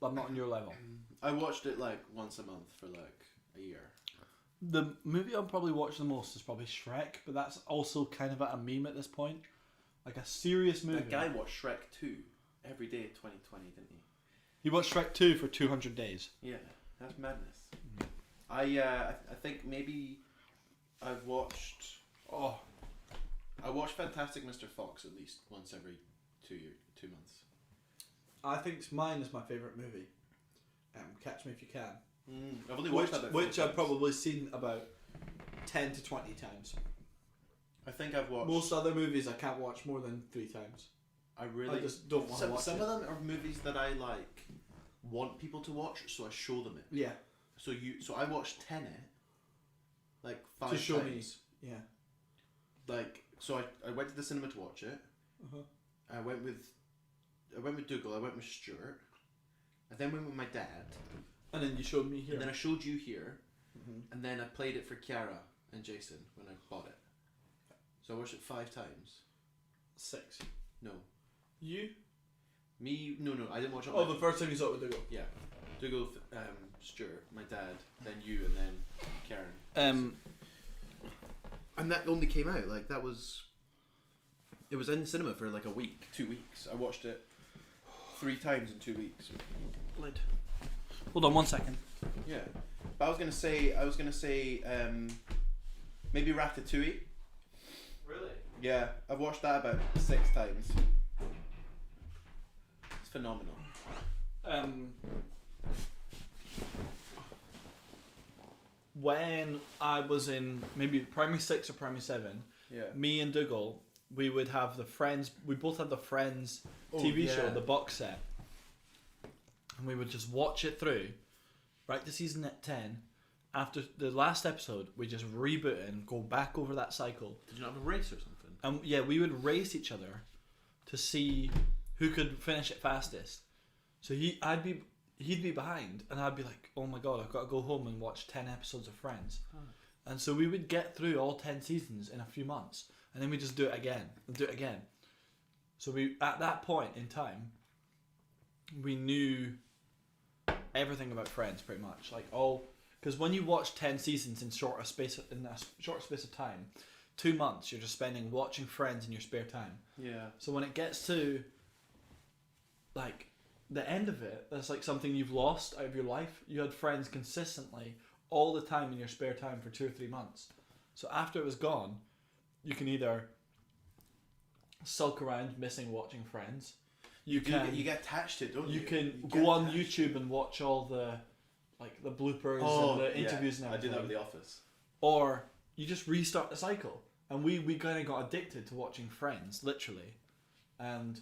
but I'm not on your level. I watched it like once a month for like a year. The movie I'll probably watch the most is probably Shrek, but that's also kind of a meme at this point. Like a serious movie. That guy watched Shrek 2 every day in 2020, didn't he? He watched Shrek 2 for 200 days. Yeah, that's madness. I think maybe I've watched. Oh, I watch Fantastic Mr. Fox at least once every 2 months. I think mine is my favourite movie. Catch Me If You Can. I've only watched that about 4 Which I've times. probably seen about 10 to 20 times. I think I've watched. Most other movies I can't watch more than 3 times. I really I just don't want to watch some it. of them are movies that I like want people to watch, so I show them it. Yeah. So I watched Tenet like 5 To show me. times. Yeah. Like so I went to the cinema to watch it. I went with Dougal. I went with Stuart. I then went with my dad. And then you showed me here. And then I showed you here. And then I played it for Kiara and Jason when I bought it. So I watched it 5 times. 6. No. You? Me, no, I didn't watch it. Oh, the first time you saw it with Dougal. Yeah, Dougal, Stuart, my dad, then you, and then Karen. And that only came out like that was. It was in cinema for like a week, 2 weeks. I watched it 3 times in 2 weeks. Lid. Hold on 1 second. Yeah, but I was gonna say, maybe Ratatouille. Really? Yeah, I've watched that about 6 times. It's phenomenal. When I was in maybe primary 6 or primary 7, Yeah. me and Dougal, we would have the Friends. We both had the Friends Oh, TV show, yeah. the box set, and we would just watch it through, right to season 10. After the last episode, we just reboot it and go back over that cycle. Did you not have a race or something? And yeah, we would race each other to see who could finish it fastest. So he'd be behind, and I'd be like, oh my god, I've got to go home and watch 10 episodes of Friends. And so we would get through all 10 seasons in a few months, and then we just do it again and do it again. So we, at that point in time, we knew everything about Friends pretty much, like all, because when you watch 10 seasons in a short space of time, 2 months you're just spending watching Friends in your spare time. Yeah. So when it gets to like the end of it, that's like something you've lost out of your life. You had Friends consistently all the time in your spare time for 2 or 3 months. So after it was gone, you can either sulk around missing watching Friends. You get attached to it, don't you? You can go on YouTube and watch all the bloopers and the interviews and everything. I do that with The Office. Or you just restart the cycle. And we kind of got addicted to watching Friends, literally. And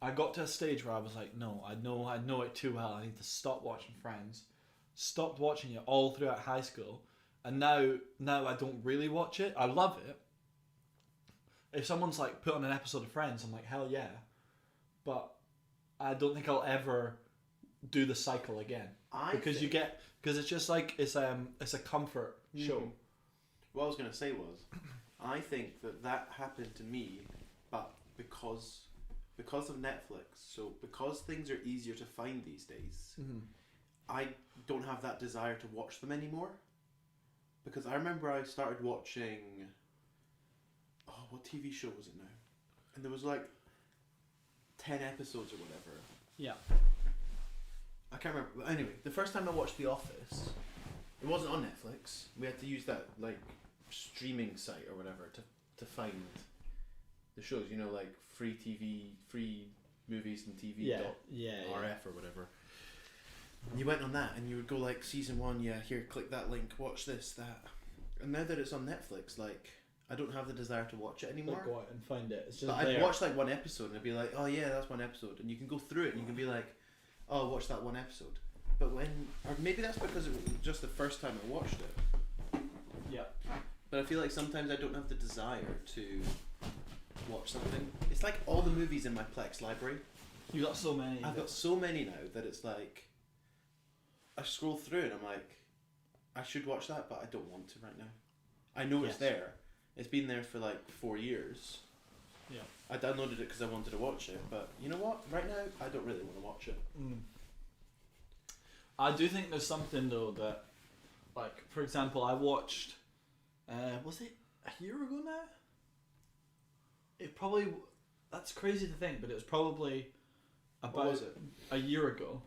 I got to a stage where I was like, no, I know it too well. I need to stop watching Friends. Stopped watching it all throughout high school. And now I don't really watch it. I love it. If someone's like put on an episode of Friends, I'm like, hell yeah. But I don't think I'll ever do the cycle again. Because it's just like it's a comfort show. What I was going to say was, I think that happened to me, but because of Netflix, so because things are easier to find these days, I don't have that desire to watch them anymore. Because I remember I started watching, what TV show was it now? And there was like 10 episodes or whatever. Yeah. I can't remember. But anyway, the first time I watched The Office, it wasn't on Netflix. We had to use that like streaming site or whatever to find the shows. You know, like free TV, free movies and TV. RF or whatever. And you went on that and you would go like season 1. Yeah, here, click that link. Watch this, that. And now that it's on Netflix, like I don't have the desire to watch it anymore. Go out and find it. It's just but there. I'd watch like one episode and I'd be like, oh yeah, that's one episode, and you can go through it and you can be like, oh, watch that one episode. But or maybe that's because it was just the first time I watched it. Yeah. But I feel like sometimes I don't have the desire to watch something. It's like all the movies in my Plex library. You got so many. I've got so many now that it's like I scroll through and I'm like, I should watch that, but I don't want to right now. I know it's there. It's been there for like 4 years. Yeah. I downloaded it because I wanted to watch it, but you know what? Right now, I don't really want to watch it. I do think there's something though that, like, for example, I watched, was it a year ago now? It probably, that's crazy to think, but it was probably about a year ago.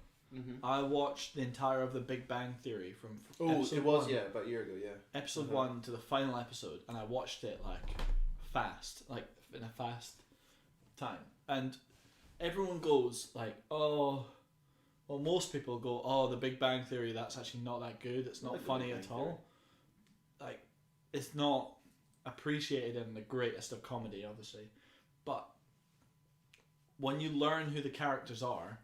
I watched the entire of The Big Bang Theory from episode 1, about a year ago, episode 1 to the final episode, and I watched it like fast, like in a fast time. And everyone goes like, oh, well, most people go, oh, The Big Bang Theory, that's actually not that good. It's not funny at all. Like, it's not appreciated in the greatest of comedy, obviously. But when you learn who the characters are,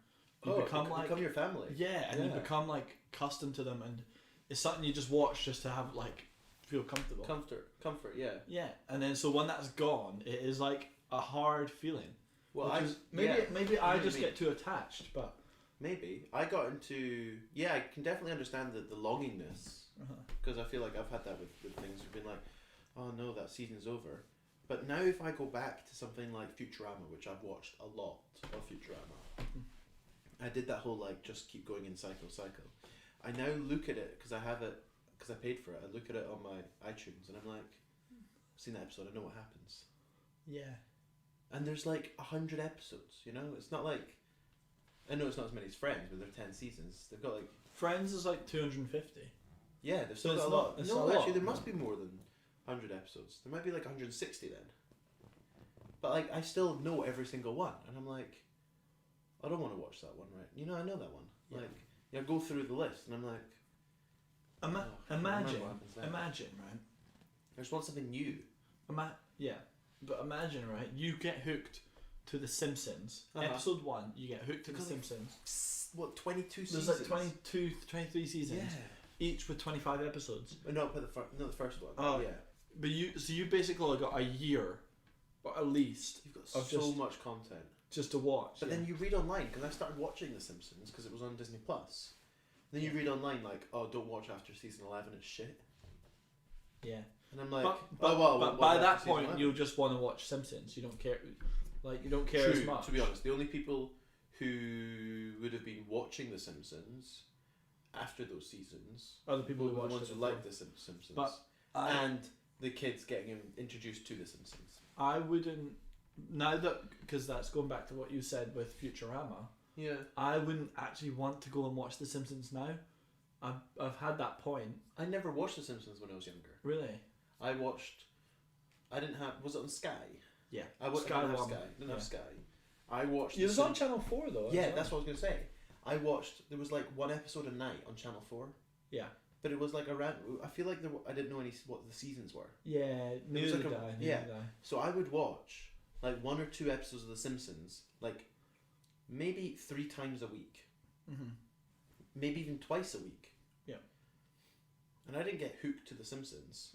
you become your family. Yeah, and you become like accustomed to them, and it's something you just watch just to have like feel comfortable. Comfort, yeah. Yeah, and then so when that's gone, it is like a hard feeling. Well, maybe I just get too attached, but maybe I got into I can definitely understand the longingness because I feel like I've had that with things. You've been like, oh no, that season's over, But now if I go back to something like Futurama, which I've watched a lot of Futurama, I did that whole like just keep going in cycle. I now look at it because I have it because I paid for it. I look at it on my iTunes and I'm like, I've seen that episode. I know what happens. Yeah. And there's like 100 episodes. You know, it's not like I know it's not as many as Friends, but they're 10 seasons. They've got like Friends is like 250. yeah, they've still got a lot. No, actually, there must be more than 100 episodes. There might be like 160 then. But like, I still know every single one, and I'm like, I don't want to watch that one, right? You know, I know that one. Yeah. Like, I go through the list, and I'm like, imagine, right? I just want something new. Yeah, but imagine, right? You get hooked to The Simpsons. Episode 1, you get hooked to The Simpsons. What, 22 seasons? There's like 22, 23 seasons. Yeah. Each with 25 episodes. Not the first one. Oh yeah. But you basically got a year, or at least. You've got so much content just to watch. But then you read online because I started watching The Simpsons because it was on Disney Plus. Then you read online like, oh, don't watch after season 11. It's shit. Yeah. And I'm like, but by that point, you'll just want to watch Simpsons. You don't care, you don't care as much. To be honest, the only people who would have been watching The Simpsons after those seasons are the people who watch the ones who like The Simpsons, and the kids getting introduced to The Simpsons. I wouldn't now that because that's going back to what you said with Futurama. Yeah, I wouldn't actually want to go and watch The Simpsons now. I've had that point. I never watched The Simpsons when I was younger. Really? I didn't have. Was it on Sky? Yeah. I didn't have Sky. Didn't have Sky. I watched. It was on Channel 4 though. Yeah, that's what I was gonna say. I watched. There was like one episode a night on Channel 4. Yeah. But it was like around. I feel like I didn't know what the seasons were. Yeah, neither did I. So I would watch like 1 or 2 episodes of The Simpsons, like maybe 3 times a week, maybe even twice a week. Yeah. And I didn't get hooked to The Simpsons,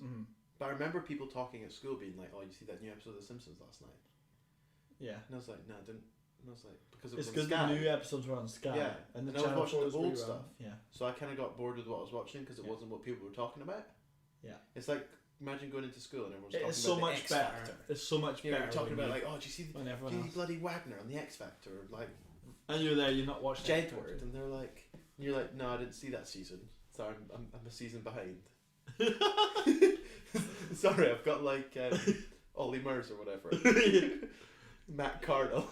but I remember people talking at school being like, "Oh, you see that new episode of The Simpsons last night?" Yeah. And I was like, "No, I didn't." And I was like, because it's because the new episodes were on Sky. Yeah, and I was watching the old stuff. Yeah. So I kind of got bored with what I was watching because it wasn't what people were talking about. Yeah. It's like imagine going into school and everyone's it's talking so about much the X better. Factor. It's so much better. You're talking about like, oh, do you see the bloody Wagner on the X Factor? Like, and you're there, you're not watching Jedward, and they're like, and you're like, no, I didn't see that season. Sorry, I'm a season behind. Sorry, I've got like Ollie Murs or whatever. Matt Cardle.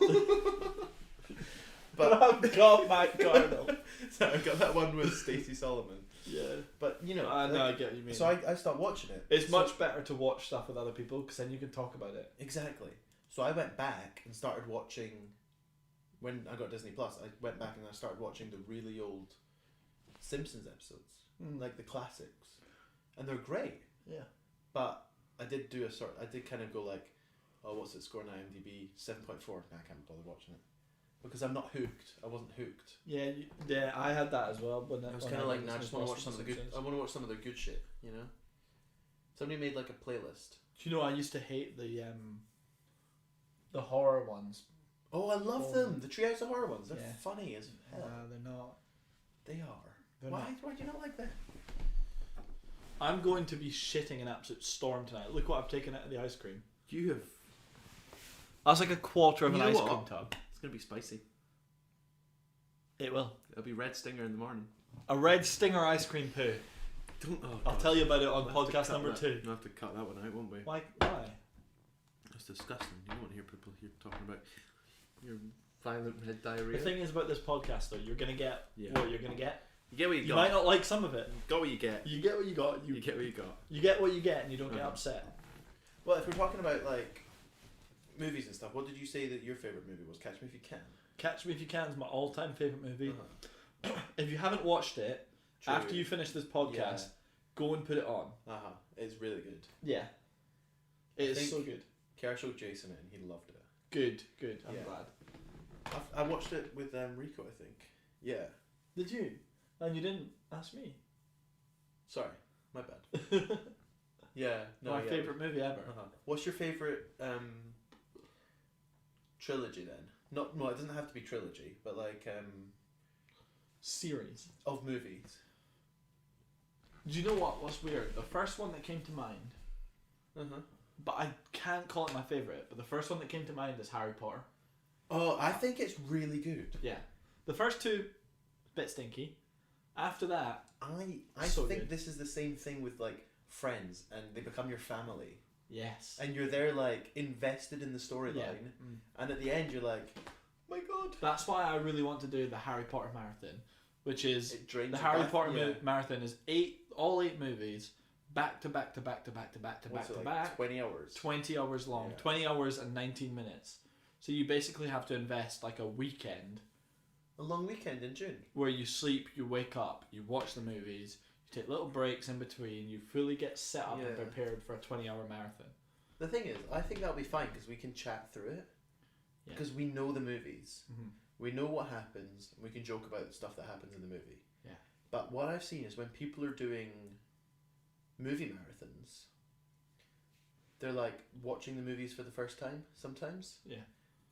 But I've got Matt Cardle. So I've got that one with Stacey Solomon. Yeah. But you know, I know, I get what you mean. So I stopped watching it. It's much better to watch stuff with other people because then you can talk about it. Exactly. So I went back and started watching. When I got Disney Plus, I went back and I started watching the really old Simpsons episodes, like the classics, and they're great. Yeah. But I did kind of go like, oh, what's it score on IMDb? 7.4. Nah, I can't bother watching it because I'm not hooked. I wasn't hooked. Yeah, yeah, I had that as well. But I was kind of like, nah, I just want to watch some of the good. I want to watch some of their good shit. You know. Somebody made like a playlist. Do you know I used to hate the horror ones. Oh, I love them. The Treehouse of Horror ones. They're funny as hell. They're not. They are. They're Why? not. Why do you not like that? I'm going to be shitting an absolute storm tonight. Look what I've taken out of the ice cream. You have. That's like a quarter of an ice cream tub. It's gonna be spicy. It will. It'll be Red Stinger in the morning. A Red Stinger ice cream poo. I'll tell you about it on podcast number 2. We'll have to cut that one out, won't we? Why? That's disgusting. You don't want to hear people here talking about your violent head diarrhea. The thing is about this podcast, though, you're gonna get what you're gonna get. You get what you got. You might not like some of it. Got what you get. You get what you got. You get what you got. You get what you get, and you don't get upset. Well, if we're talking about like movies and stuff, what did you say that your favourite movie was? Catch Me If You Can. Catch Me If You Can is my all-time favourite movie. If you haven't watched it, after you finish this podcast, go and put it on. It's really good. Yeah. It is so good. Kerr showed Jason it and he loved it. Good. I'm glad. I watched it with Rico, I think. Yeah. Did you? And you didn't ask me. Sorry, my bad. Yeah. No, my favourite movie ever. What's your favourite trilogy then? It doesn't have to be trilogy, but like series of movies. Do you know what's weird? The first one that came to mind but I can't call it my favourite. But the first one that came to mind is Harry Potter. Oh, I think it's really good. Yeah. The first two, bit stinky. After that, I so think good. this is the same thing with like Friends, and they become your family, yes. and you're there like invested in the storyline, Yeah. and at the end you're like, my God. That's why I really want to do the Harry Potter marathon, which is It drains the you Harry back, Potter yeah. marathon is all eight movies back to back to back to back to back to back What's it to like, back. 20 hours. 20 hours long. Yeah. 20 hours and 19 minutes. So you basically have to invest like a weekend A long weekend in June. where you sleep, you wake up, you watch the movies, you take little breaks in between, you fully get set up and Yeah. prepared for a 20-hour marathon. The thing is, I think that'll be fine because we can chat through it. Yeah. Because we know the movies. Mm-hmm. We know what happens, and we can joke about the stuff that happens in the movie. Yeah. But what I've seen is when people are doing movie marathons, they're like watching the movies for the first time sometimes. Yeah.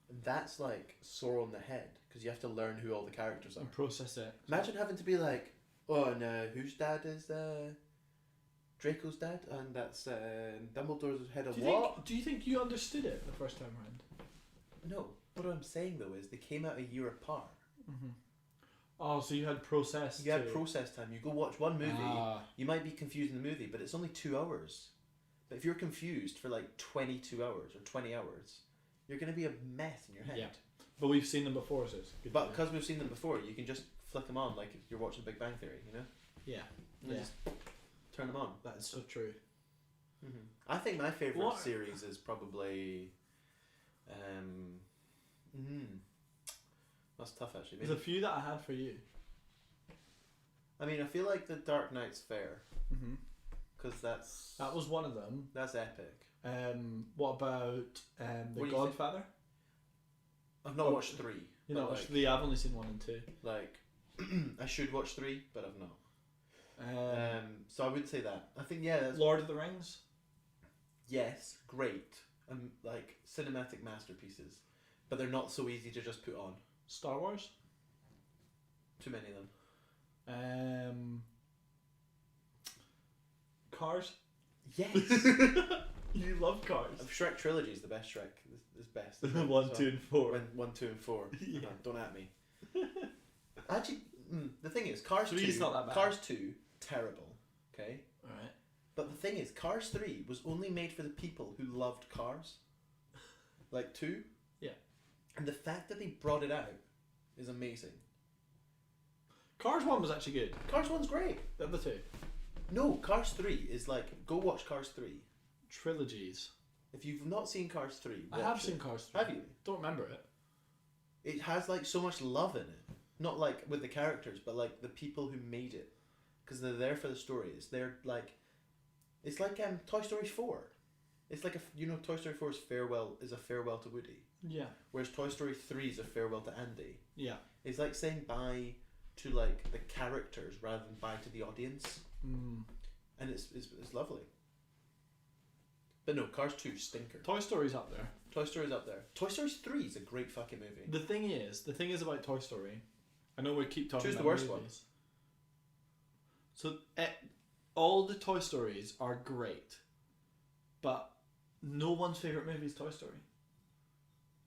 And that's like sore on the head because you have to learn who all the characters are. And process it. Imagine having to be like, oh no, whose dad is Draco's dad? And that's Dumbledore's head of what? Do you think you understood it the first time around? No. What I'm saying though is they came out a year apart. Mm-hmm. Oh, so you had process. You had process time. You go watch one movie, Ah. you might be confused in the movie, but it's only 2 hours. But if you're confused for like 22 hours or 20 hours, you're going to be a mess in your head. Yeah. But we've seen them before, so it's good. But because we've seen them before, you can just flick them on like if you're watching Big Bang Theory, you know? Yeah. And Yeah. just turn them on. That is so true. Mm-hmm. I think my favourite What? series is probably... That's tough actually. There's a few that I had for you. I mean, I feel like The Dark Knight's fair. Mm-hmm. Because That was one of them. that's epic. What about The What do you Godfather? I've not Oh, watched 3. You know, but, like, I've only seen 1 and 2. like I should watch 3, but I've not. So I would say that. I think that's Lord of the Rings. yes, great, like cinematic masterpieces, but they're not so easy to just put on. Star Wars. Too many of them. Cars. Yes. You love Cars. Shrek trilogy is the best Shrek. Is best. 1, 2, and 4. 1, 2, and 4. Yeah. No, don't at me. Actually, the thing is, Cars 2. Three's not that bad. Cars 2, terrible. Okay. Alright. But the thing is, Cars 3 was only made for the people who loved cars. Like 2. Yeah. And the fact that they brought it out is amazing. Cars 1 was actually good. Cars 1's great. The other 2. No, Cars 3 is like, go watch Cars 3. Trilogies. If you've not seen Cars 3, I watch have it. seen Cars 3. Have you? Don't remember it. It has like so much love in it. Not like with the characters, but like the people who made it. Because they're there for the stories. They're like, it's like Toy Story 4. It's like Toy Story 4's farewell is a farewell to Woody. Yeah. Whereas Toy Story 3 is a farewell to Andy. Yeah. It's like saying bye to like the characters rather than bye to the audience. Mm. And it's lovely. But no, Cars 2 stinker. Toy Story's up there. Toy Story's up there. Toy Story 3 is a great fucking movie. The thing is about Toy Story, I know we keep talking Choose about the worst movies. So all the Toy Stories are great, but no one's favourite movie is Toy Story.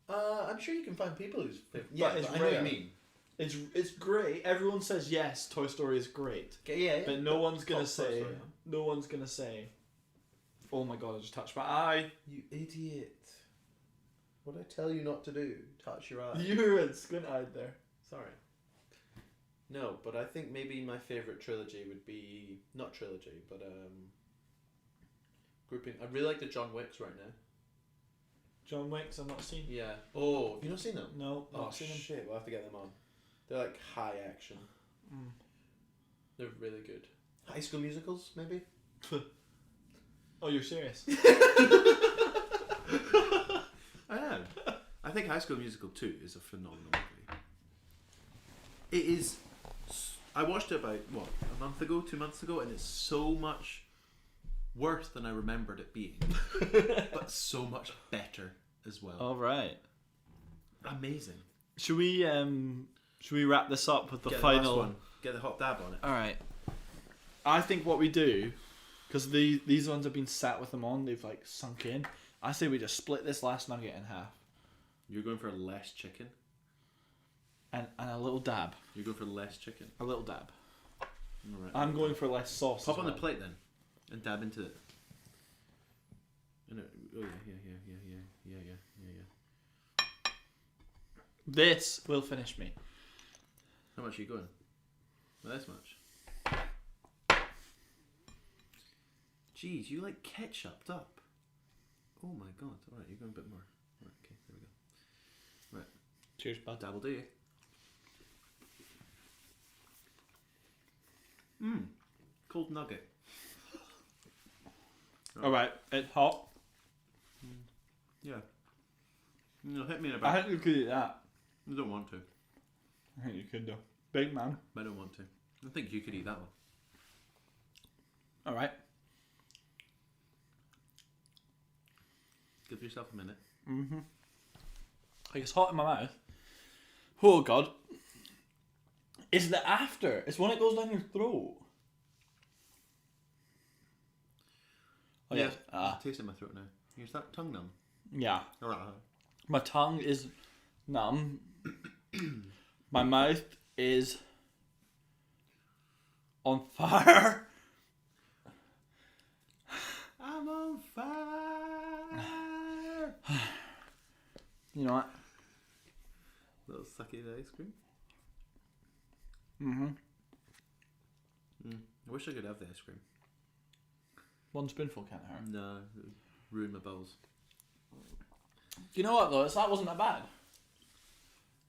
I'm sure you can find people who's yeah, it's but I know what rare. you mean. It's great. Everyone says yes, Toy Story is great, Okay, yeah. but no one's gonna Top Toy say Story. no one's gonna say, "Oh my god, I just touched my eye." You idiot! What did I tell you not to do? Touch your eye. You were squint-eyed there. Sorry. No, but I think maybe my favourite trilogy would be not trilogy, but grouping. I really like the John Wicks right now. John Wick's I've not seen. Yeah. Oh, have you not seen them? No, Oh not seen him. shit! We'll have to get them on. They're like high action. Mm. They're really good. High School Musicals, maybe. Oh, you're serious? I am. I think High School Musical 2 is a phenomenal movie. It is. I watched it about, a month ago, 2 months ago, and it's so much worse than I remembered it being. But so much better as well. All right. Amazing. Should we wrap this up with the Get final last one. Get the hot dab on it. All right. I think what we do Because these ones have been sat with them on. They've like sunk in. I say we just split this last nugget in half. You're going for less chicken? And a little dab. You're going for less chicken? A little dab. Alright. I'm going for less sauce. Pop as on well. the plate then. And dab into it. Oh yeah. This will finish me. How much are you going? Well, this much. Jeez, you like ketchuped up. Oh my god. Alright, you're going a bit more. Right, okay, there we go. Right. Cheers, bud. That'll do you. Cold nugget. Alright, it's hot. Yeah. You'll hit me in a I bit. think you could eat that. I don't want to. I think you could though. Big man. I don't want to. I think you could eat that one. Alright. Give yourself a minute. Like it's hot in my mouth. Oh god. It's the after. It's when it goes down your throat. Oh Yeah. yeah. It's tasting my throat now. You start tongue numb. Yeah. Alright. My tongue is numb. My mouth is on fire. I'm on fire. You know what? Little sucky of ice cream. I wish I could have the ice cream. One spoonful can't hurt. No, it would ruin my bowels. You know what though? That wasn't that bad.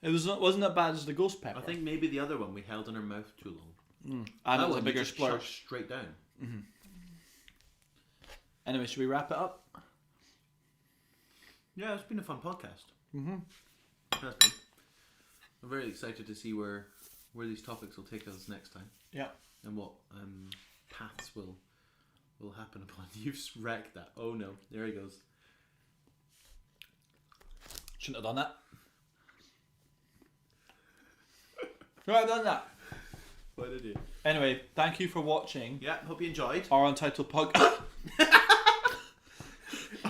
It wasn't that bad as the ghost pepper. I think maybe the other one we held in our mouth too long. And that it was a one bigger you just splurge. chucked straight down. Anyway, should we wrap it up? Yeah, it's been a fun podcast. It has been. I'm very excited to see where these topics will take us next time, Yeah. and what paths will happen upon. You've wrecked that. Oh no, there he goes. Shouldn't have done that. Should I have done that? Why did you? Anyway, thank you for watching Yeah, hope you enjoyed our Untitled podcast.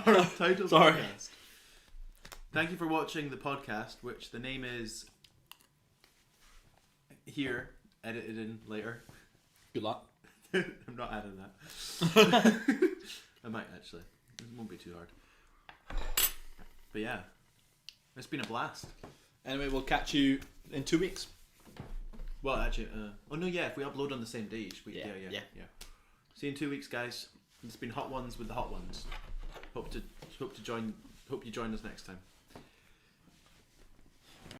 our Untitled Sorry. podcast. Thank you for watching the podcast, which the name is here, edited in later. Good luck. I'm not adding that. I might actually. It won't be too hard. But yeah, it's been a blast. Anyway, we'll catch you in 2 weeks. Well, actually, oh no, yeah, if we upload on the same day each week. Yeah. Yeah. See you in 2 weeks, guys. It's been Hot Ones with the Hot Ones. Hope you join us next time.